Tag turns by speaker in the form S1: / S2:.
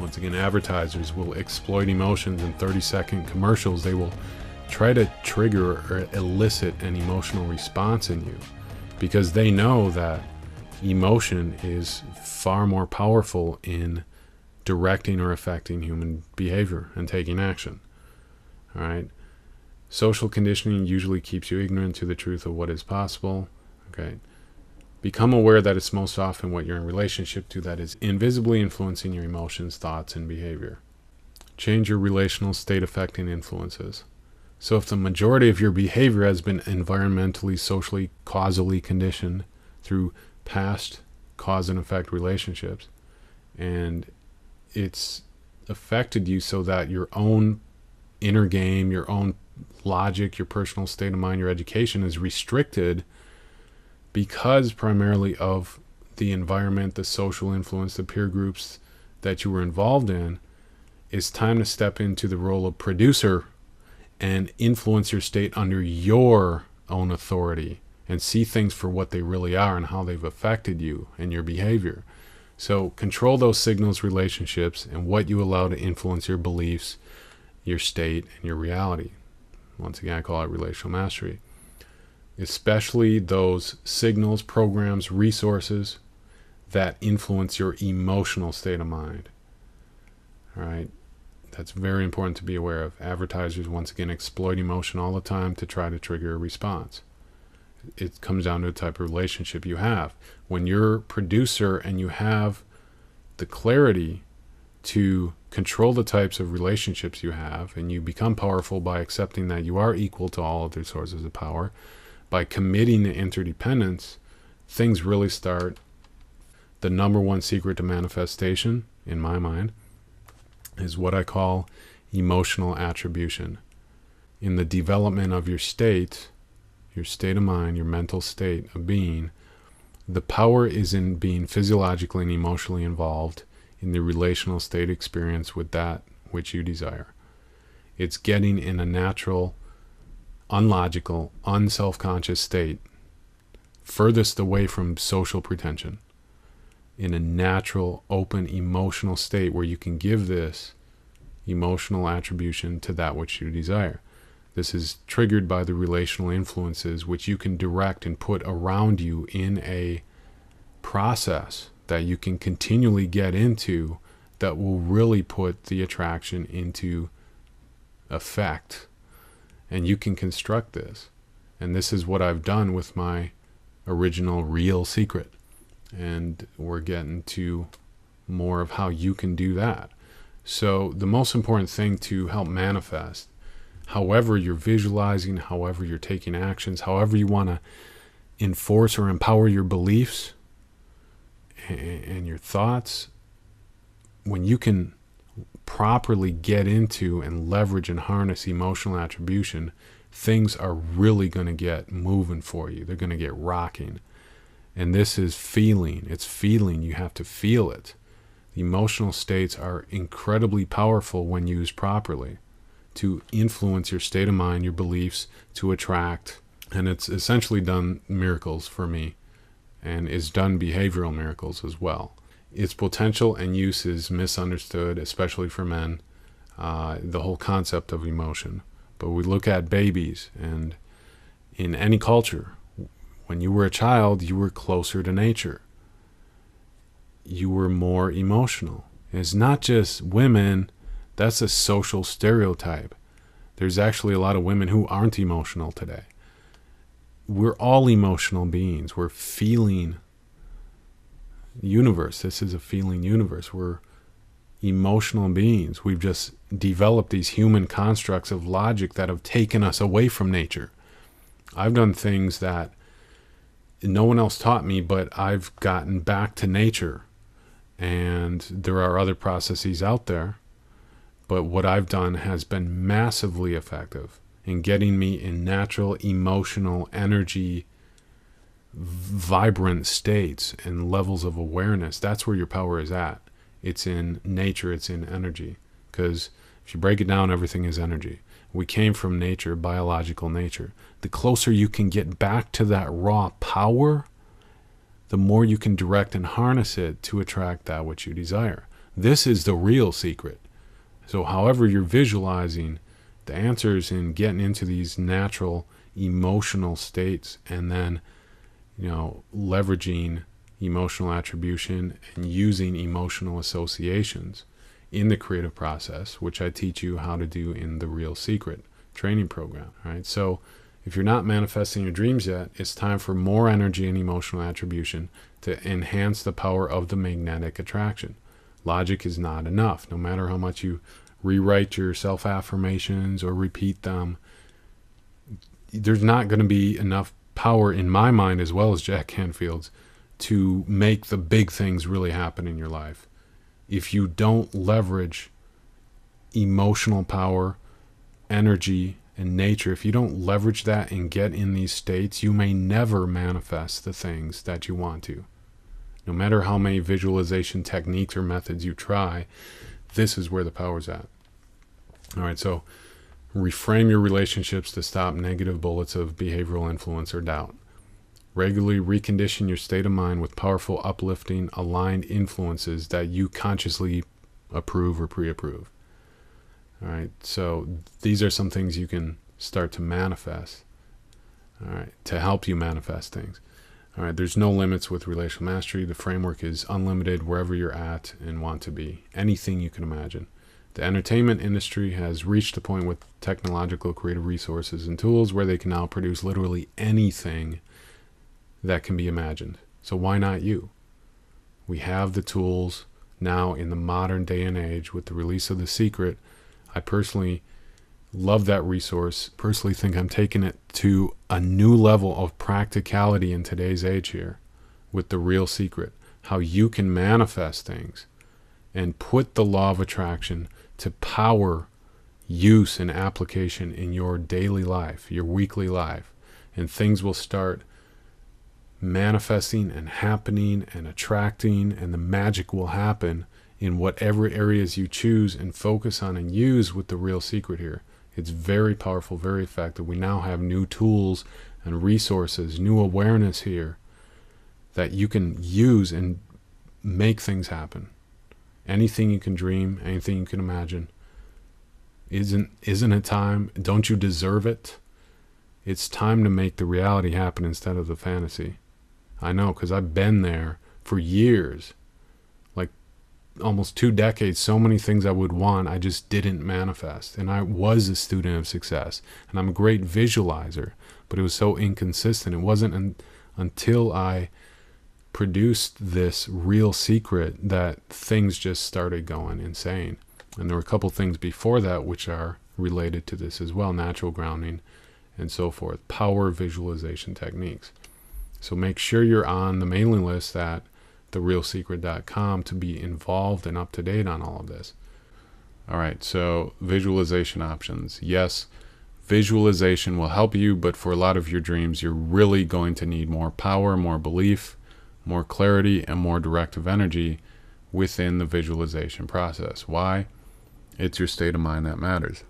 S1: Once again, advertisers will exploit emotions in 30-second commercials. They will try to trigger or elicit an emotional response in you because they know that emotion is far more powerful in directing or affecting human behavior and taking action. All right. Social conditioning usually keeps you ignorant to the truth of what is possible. Okay. Become aware that it's most often what you're in relationship to that is invisibly influencing your emotions, thoughts, and behavior. Change your relational state affecting influences. So if the majority of your behavior has been environmentally, socially, causally conditioned through past cause and effect relationships, and it's affected you so that your own inner game, your own logic, your personal state of mind, your education is restricted because primarily of the environment, the social influence, the peer groups that you were involved in, it's time to step into the role of producer and influence your state under your own authority and see things for what they really are and how they've affected you and your behavior. So control those signals, relationships, and what you allow to influence your beliefs, your state, and your reality. Once again, I call it relational mastery. Especially those signals, programs, resources that influence your emotional state of mind. All right. That's very important to be aware of. Advertisers, once again, exploit emotion all the time to try to trigger a response. It comes down to the type of relationship you have. When you're a producer and you have the clarity to control the types of relationships you have, and you become powerful by accepting that you are equal to all other sources of power, by committing to interdependence, things really start. The number one secret to manifestation, in my mind, is what I call emotional attribution. In the development of your state of mind, your mental state of being, the power is in being physiologically and emotionally involved in the relational state experience with that which you desire. It's getting in a natural, unlogical, unself-conscious state, furthest away from social pretension, in a natural, open, emotional state where you can give this emotional attribution to that which you desire. This is triggered by the relational influences which you can direct and put around you in a process that you can continually get into that will really put the attraction into effect. And you can construct this. And this is what I've done with my original real secret. And we're getting to more of how you can do that. So the most important thing to help manifest, however you're visualizing, however you're taking actions, however you want to enforce or empower your beliefs and your thoughts, when you can properly get into and leverage and harness emotional attribution, things are really going to get moving for you. They're going to get rocking. And this is feeling. It's feeling. You have to feel it. The emotional states are incredibly powerful when used properly to influence your state of mind, your beliefs, to attract. And it's essentially done miracles for me, and it's done behavioral miracles as well. Its potential and use is misunderstood, especially for men, the whole concept of emotion. But we look at babies, and in any culture, when you were a child, you were closer to nature. You were more emotional. It's not just women. That's a social stereotype. There's actually a lot of women who aren't emotional today. We're all emotional beings. We're feeling universe. This is a feeling universe. We're emotional beings. We've just developed these human constructs of logic that have taken us away from nature. I've done things that no one else taught me, but I've gotten back to nature. And there are other processes out there. But what I've done has been massively effective in getting me in natural, emotional, energy, vibrant states and levels of awareness. That's where your power is at. It's in nature, it's in energy. Because if you break it down, everything is energy. We came from nature, biological nature. The closer you can get back to that raw power, the more you can direct and harness it to attract that which you desire. This is the real secret. So however you're visualizing the answers and getting into these natural emotional states, and then, leveraging emotional attribution and using emotional associations in the creative process, which I teach you how to do in the Real Secret training program. All right. So if you're not manifesting your dreams yet, it's time for more energy and emotional attribution to enhance the power of the magnetic attraction. Logic is not enough. No matter how much you rewrite your self-affirmations or repeat them, there's not going to be enough power in my mind, as well as Jack Canfield's, to make the big things really happen in your life. If you don't leverage emotional power, energy, and nature, if you don't leverage that and get in these states, you may never manifest the things that you want to. No matter how many visualization techniques or methods you try, this is where the power's at. All right, so reframe your relationships to stop negative bullets of behavioral influence or doubt. Regularly recondition your state of mind with powerful, uplifting, aligned influences that you consciously approve or pre-approve. All right, so these are some things you can start to manifest, all right, to help you manifest things. All right, there's no limits with relational mastery. The framework is unlimited wherever you're at and want to be. Anything you can imagine. The entertainment industry has reached a point with technological creative resources and tools where they can now produce literally anything that can be imagined. So why not you? We have the tools now in the modern day and age with the release of The Secret. I personally love that resource. Personally think I'm taking it to a new level of practicality in today's age here with The Real Secret. How you can manifest things and put the law of attraction to power use and application in your daily life, your weekly life. And things will start manifesting and happening and attracting, and the magic will happen in whatever areas you choose and focus on and use with The Real Secret here. It's very powerful, very effective. We now have new tools and resources, new awareness here that you can use and make things happen. Anything you can dream, anything you can imagine. Isn't it time? Don't you deserve it? It's time to make the reality happen instead of the fantasy. I know, because I've been there for years, like almost 2 decades. So many things I would want, I just didn't manifest. And I was a student of success, and I'm a great visualizer, but it was so inconsistent. It wasn't until I produced this Real Secret that things just started going insane. And there were a couple things before that which are related to this as well: natural grounding and so forth, power visualization techniques. So make sure you're on the mailing list at therealsecret.com to be involved and up to date on all of this. All right, so visualization options. Yes, visualization will help you, but for a lot of your dreams, you're really going to need more power, more belief, more clarity, and more directive energy within the visualization process. Why? It's your state of mind that matters.